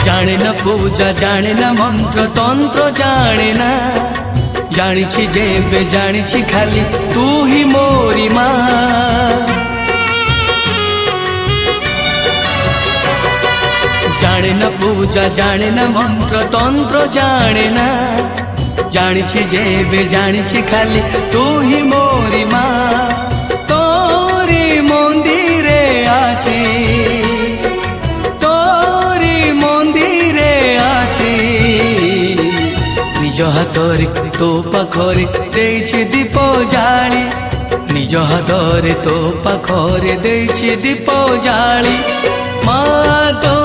জানে না পূজা জানে না মন্ত্র তন্ত্র জানে না, জানিছি যেবে জানিছি খালি তুই মোরি মা। জানে না পূজা জানে না মন্ত্র তন্ত্র জানে না, জানিছি যেবে জানিছি খালি তুই মোরি মা। তোরি মন্দিরে আসি, তোরি মন্দিরে আসি, নিজ হাতরে তো পাখরে ଦେଇଛି দীপ জাଳି, নিজ হাতরে তো পাখরে ଦେଇଛି দীপ জাଳି। মা তো